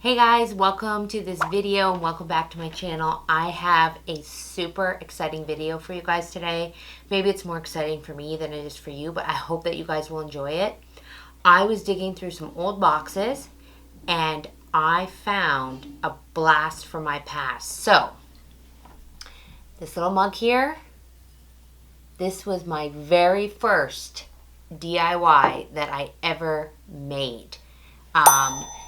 Hey guys, welcome to this video and welcome back to my channel. I have a super exciting video for you guys today. Maybe it's more exciting for me than it is for you, but I hope that you guys will enjoy it. I was digging through some old boxes and I found a blast from my past. So, this little mug here, this was my very first DIY that I ever made.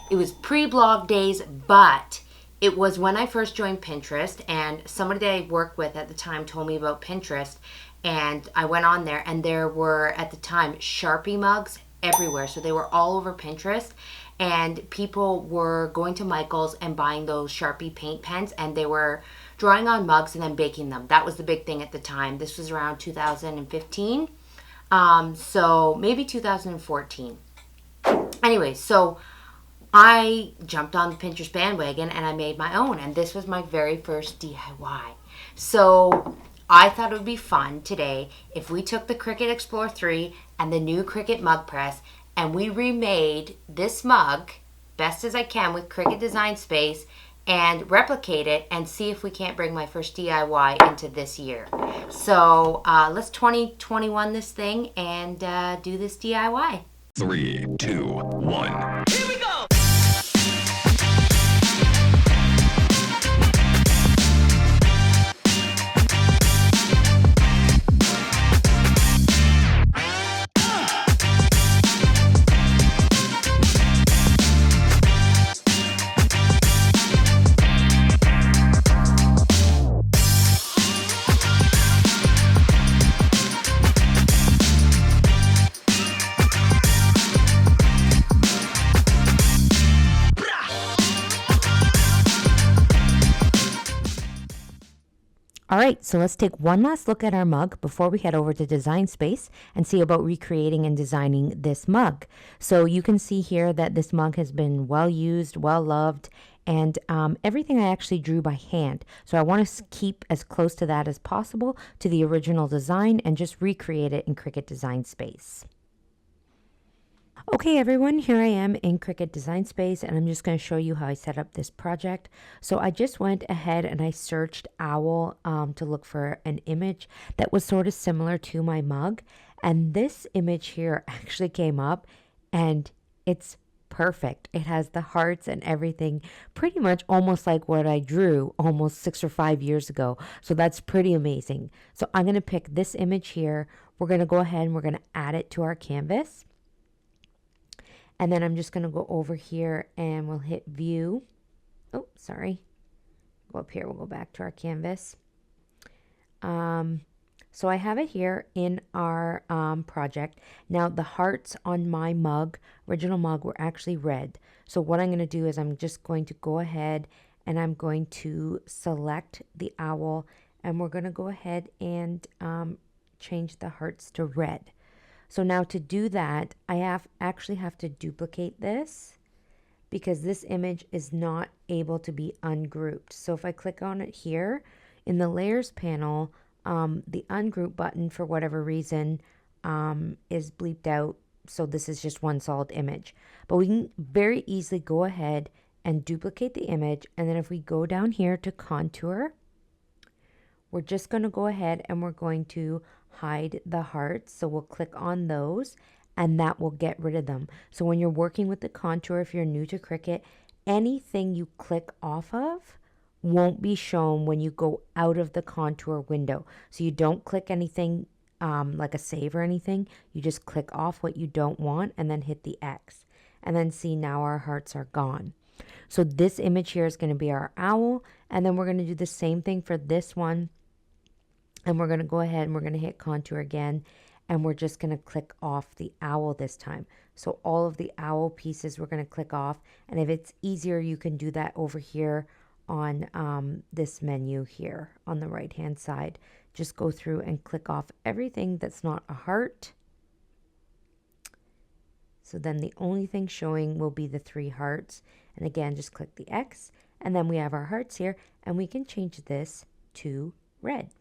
It was pre-blog days, but it was when I first joined Pinterest, and somebody that I worked with at the time told me about Pinterest, and I went on there, and there were, at the time, Sharpie mugs everywhere. So they were all over Pinterest, and people were going to Michael's and buying those Sharpie paint pens, and they were drawing on mugs and then baking them. That was the big thing at the time. This was around 2015, so maybe 2014. Anyway, so I jumped on the Pinterest bandwagon and I made my own, and this was my very first DIY. So I thought it would be fun today if we took the Cricut Explore 3 and the new Cricut mug press and we remade this mug best as I can with Cricut Design Space and replicate it and see if we can't bring my first DIY into this year. So let's 2021 this thing and do this DIY. 3, 2, 1. Here we go! All right, so let's take one last look at our mug before we head over to Design Space and see about recreating and designing this mug. So you can see here that this mug has been well used, well loved, and everything I actually drew by hand. So I want to keep as close to that as possible to the original design and just recreate it in Cricut Design Space. Okay everyone, here I am in Cricut Design Space, and I'm just going to show you how I set up this project. So I just went ahead and I searched owl to look for an image that was sort of similar to my mug, and this image here actually came up and it's perfect. It has the hearts and everything, pretty much almost like what I drew almost 6 or 5 years ago. So that's pretty amazing. So I'm going to pick this image here. We're going to go ahead and we're going to add it to our canvas. And then I'm just going to go over here and we'll hit view. Oh, sorry. Go up here. We'll go back to our canvas. So I have it here in our project. Now the hearts on my mug, original mug, were actually red. So what I'm going to do is I'm just going to go ahead and I'm going to select the owl, and we're going to go ahead and change the hearts to red. So now to do that, I actually have to duplicate this because this image is not able to be ungrouped. So if I click on it here in the layers panel, the ungroup button for whatever reason is bleeped out. So this is just one solid image. But we can very easily go ahead and duplicate the image. And then if we go down here to contour, we're just going to go ahead and we're going to hide the hearts. So we'll click on those and that will get rid of them. So when you're working with the contour, if you're new to Cricut, anything you click off of won't be shown when you go out of the contour window. So you don't click anything like a save or anything. You just click off what you don't want and then hit the X. And then see, now our hearts are gone. So this image here is going to be our owl. And then we're going to do the same thing for this one. And we're going to go ahead and we're going to hit contour again. And we're just going to click off the owl this time. So all of the owl pieces we're going to click off. And if it's easier, you can do that over here on this menu here on the right hand side. Just go through and click off everything that's not a heart. So then the only thing showing will be the 3 hearts. And again, just click the X. And then we have our hearts here. And we can change this to red.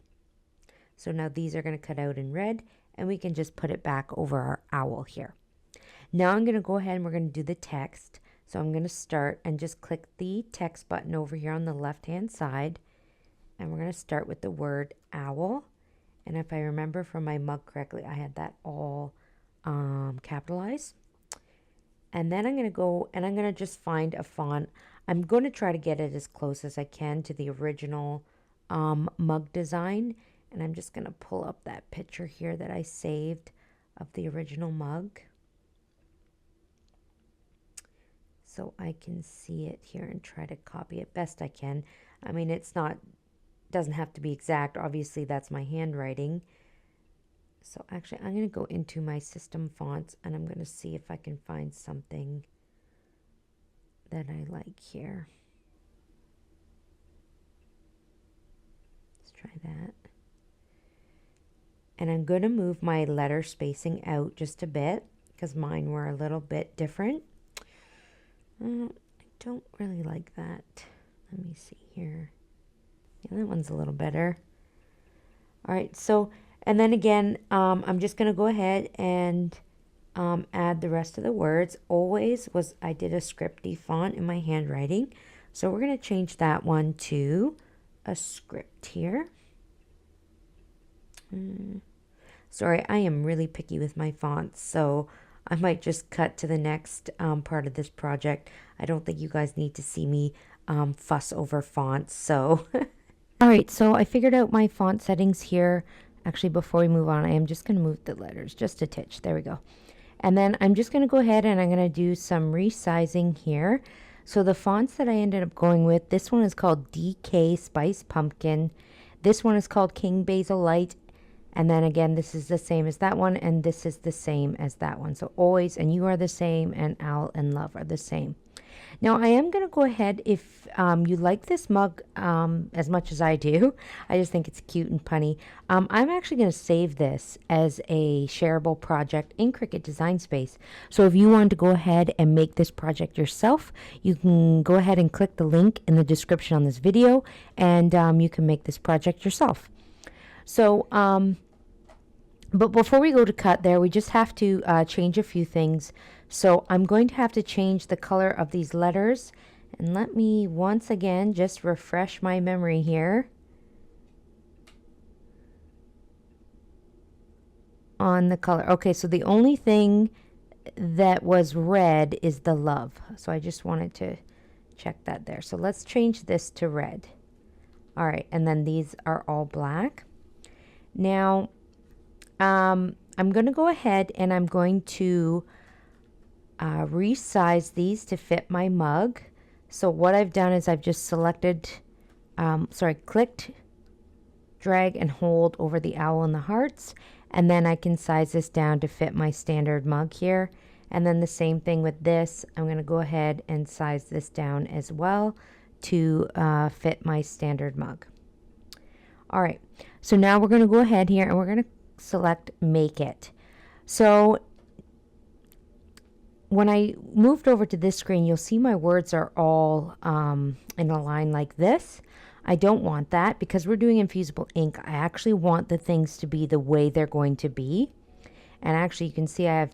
So now these are going to cut out in red, and we can just put it back over our owl here. Now I'm going to go ahead and we're going to do the text. So I'm going to start and just click the text button over here on the left-hand side. And we're going to start with the word owl. And if I remember from my mug correctly, I had that all capitalized. And then I'm going to go and I'm going to just find a font. I'm going to try to get it as close as I can to the original mug design. And I'm just going to pull up that picture here that I saved of the original mug, so I can see it here and try to copy it best I can. I mean, doesn't have to be exact. Obviously, that's my handwriting. So actually, I'm going to go into my system fonts and I'm going to see if I can find something that I like here. Let's try that. And I'm going to move my letter spacing out just a bit because mine were a little bit different. I don't really like that. Let me see here. Yeah, that one's a little better. All right, so, and then again, I'm just going to go ahead and add the rest of the words. Always was, I did a scripty font in my handwriting. So we're going to change that one to a script here. Sorry, I am really picky with my fonts, so I might just cut to the next part of this project. I don't think you guys need to see me fuss over fonts, so. All right, so I figured out my font settings here. Actually, before we move on, I am just going to move the letters just a titch. There we go. And then I'm just going to go ahead and I'm going to do some resizing here. So the fonts that I ended up going with, this one is called DK Spice Pumpkin. This one is called King Basil Light. And then again, this is the same as that one, and this is the same as that one. So always, and you are the same, and Owl and Love are the same. Now I am going to go ahead, if you like this mug as much as I do, I just think it's cute and punny. I'm actually going to save this as a shareable project in Cricut Design Space. So if you want to go ahead and make this project yourself, you can go ahead and click the link in the description on this video, and you can make this project yourself. So, but before we go to cut there, we just have to change a few things. So I'm going to have to change the color of these letters. And let me once again just refresh my memory here on the color. Okay, so the only thing that was red is the love. So I just wanted to check that there. So let's change this to red. All right, and then these are all black. Now, I'm going to go ahead and I'm going to resize these to fit my mug. So what I've done is I've just selected, clicked, drag and hold over the owl and the hearts, and then I can size this down to fit my standard mug here. And then the same thing with this. I'm going to go ahead and size this down as well to fit my standard mug. All right, so now we're going to go ahead here and we're going to select Make It. So when I moved over to this screen, you'll see my words are all in a line like this. I don't want that because we're doing infusible ink. I actually want the things to be the way they're going to be. And actually you can see I have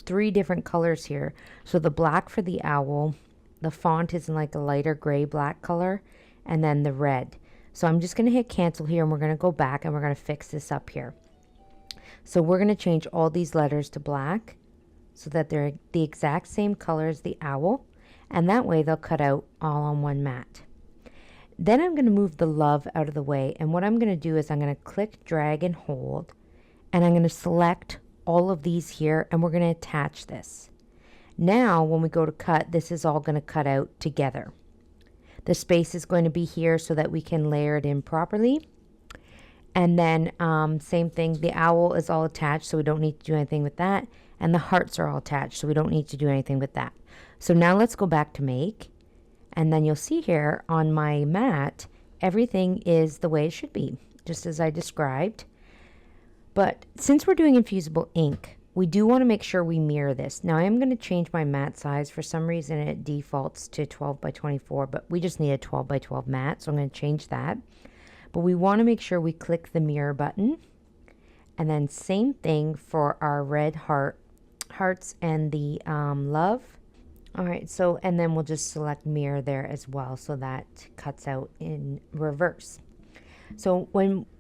3 different colors here. So the black for the owl, the font is in like a lighter gray black color, and then the red. So I'm just going to hit cancel here and we're going to go back and we're going to fix this up here. So we're going to change all these letters to black so that they're the exact same color as the owl, and that way they'll cut out all on one mat. Then I'm going to move the love out of the way, and what I'm going to do is I'm going to click, drag, and hold, and I'm going to select all of these here, and we're going to attach this. Now when we go to cut, this is all going to cut out together. The space is going to be here so that we can layer it in properly. And then same thing, the owl is all attached, so we don't need to do anything with that. And the hearts are all attached, so we don't need to do anything with that. So now let's go back to make. And then you'll see here on my mat, everything is the way it should be, just as I described. But since we're doing infusible ink, we do want to make sure we mirror this. Now I am going to change my mat size. For some reason it defaults to 12 by 24, but we just need a 12 by 12 mat, so I'm going to change that. But we want to make sure we click the mirror button. And then same thing for our red hearts and the love. All right, so, and then we'll just select mirror there as well, so that cuts out in reverse. So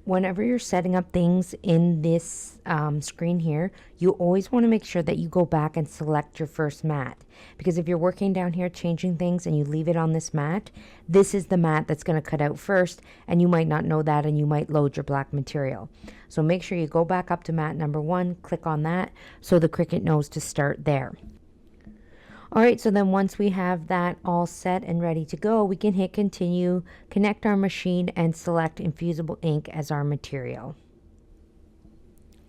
whenever you're setting up things in this screen here, you always want to make sure that you go back and select your first mat. Because if you're working down here changing things and you leave it on this mat, this is the mat that's going to cut out first, and you might not know that, and you might load your black material. So make sure you go back up to mat number 1, click on that, so the Cricut knows to start there. All right, so then once we have that all set and ready to go, we can hit continue, connect our machine, and select infusible ink as our material.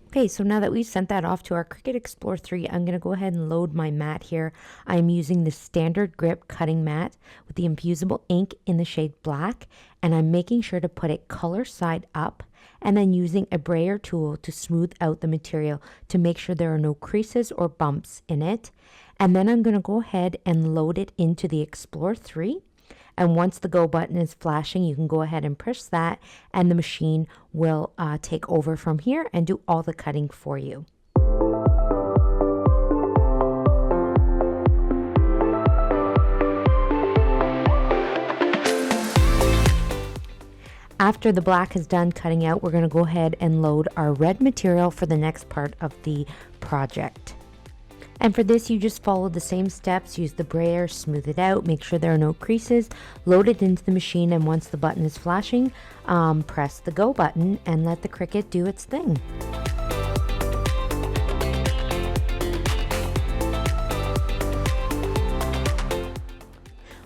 Okay, so now that we've sent that off to our Cricut Explore 3, I'm going to go ahead and load my mat here. I'm using the standard grip cutting mat with the infusible ink in the shade black, and I'm making sure to put it color side up, and then using a brayer tool to smooth out the material to make sure there are no creases or bumps in it. And then I'm going to go ahead and load it into the Explore 3. And once the go button is flashing, you can go ahead and push that, and the machine will take over from here and do all the cutting for you. After the black is done cutting out, we're going to go ahead and load our red material for the next part of the project. And for this, you just follow the same steps. Use the brayer, smooth it out, make sure there are no creases, load it into the machine, and once the button is flashing, press the go button and let the Cricut do its thing.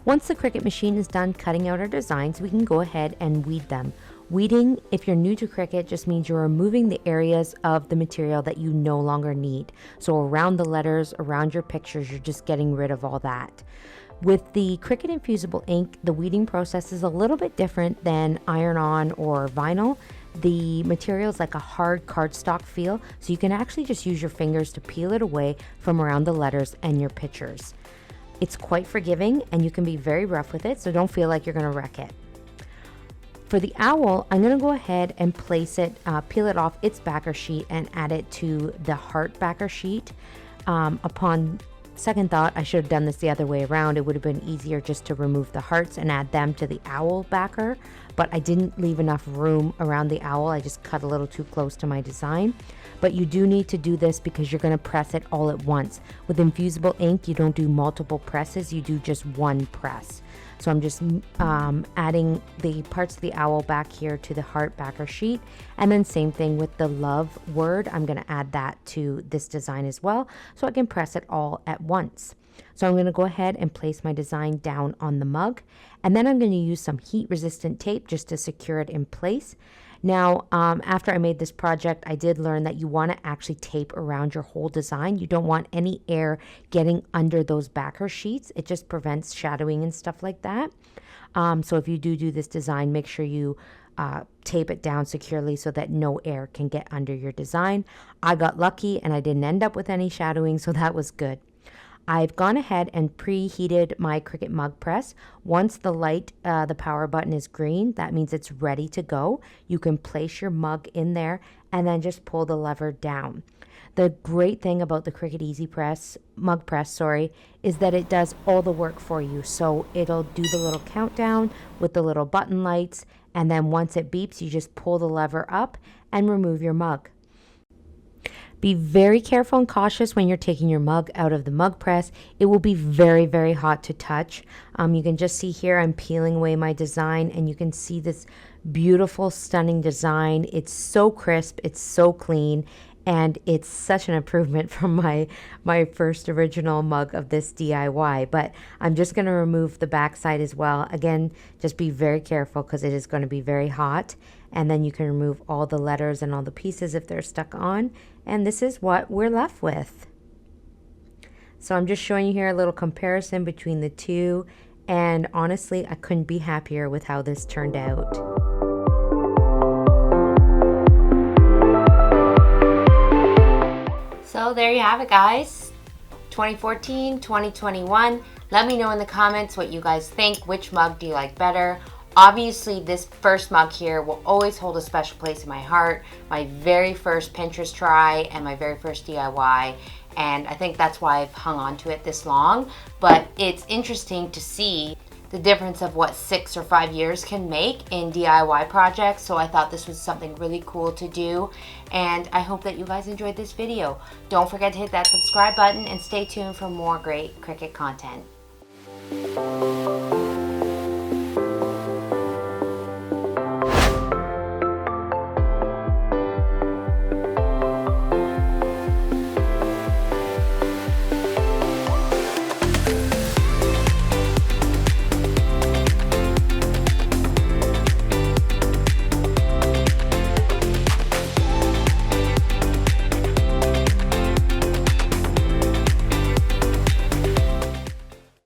Once the Cricut machine is done cutting out our designs, we can go ahead and weed them. Weeding, if you're new to Cricut, just means you're removing the areas of the material that you no longer need. So around the letters, around your pictures, you're just getting rid of all that. With the Cricut Infusible ink, the weeding process is a little bit different than iron-on or vinyl. The material is like a hard cardstock feel, so you can actually just use your fingers to peel it away from around the letters and your pictures. It's quite forgiving, and you can be very rough with it, so don't feel like you're going to wreck it. For the owl, I'm going to go ahead and place it, peel it off its backer sheet and add it to the heart backer sheet. Upon second thought, I should have done this the other way around. It would have been easier just to remove the hearts and add them to the owl backer, but I didn't leave enough room around the owl. I just cut a little too close to my design. But you do need to do this because you're going to press it all at once. With infusible ink, you don't do multiple presses, you do just one press. So I'm just adding the parts of the owl back here to the heart backer sheet. And then same thing with the love word. I'm going to add that to this design as well, so I can press it all at once. So I'm going to go ahead and place my design down on the mug. And then I'm going to use some heat resistant tape just to secure it in place. Now, after I made this project, I did learn that you want to actually tape around your whole design. You don't want any air getting under those backer sheets. It just prevents shadowing and stuff like that. So if you do this design, make sure you tape it down securely so that no air can get under your design. I got lucky and I didn't end up with any shadowing, so that was good. I've gone ahead and preheated my Cricut mug press. Once the light, the power button is green, that means it's ready to go. You can place your mug in there and then just pull the lever down. The great thing about the Cricut Easy Press, mug press, is that it does all the work for you. So it'll do the little countdown with the little button lights, and then once it beeps, you just pull the lever up and remove your mug. Be very careful and cautious when you're taking your mug out of the mug press. It will be very, very hot to touch. You can just see here I'm peeling away my design, and you can see this beautiful, stunning design. It's so crisp, it's so clean, and it's such an improvement from my first original mug of this DIY. But I'm just going to remove the backside as well. Again, just be very careful because it is going to be very hot. And then you can remove all the letters and all the pieces if they're stuck on. And this is what we're left with. So I'm just showing you here a little comparison between the two. And honestly, I couldn't be happier with how this turned out. So there you have it, guys. 2014, 2021. Let me know in the comments what you guys think. Which mug do you like better? Obviously, this first mug here will always hold a special place in my heart. My very first Pinterest try and my very first DIY. And I think that's why I've hung on to it this long. But it's interesting to see the difference of what 6 or 5 years can make in DIY projects. So I thought this was something really cool to do. And I hope that you guys enjoyed this video. Don't forget to hit that subscribe button and stay tuned for more great Cricut content.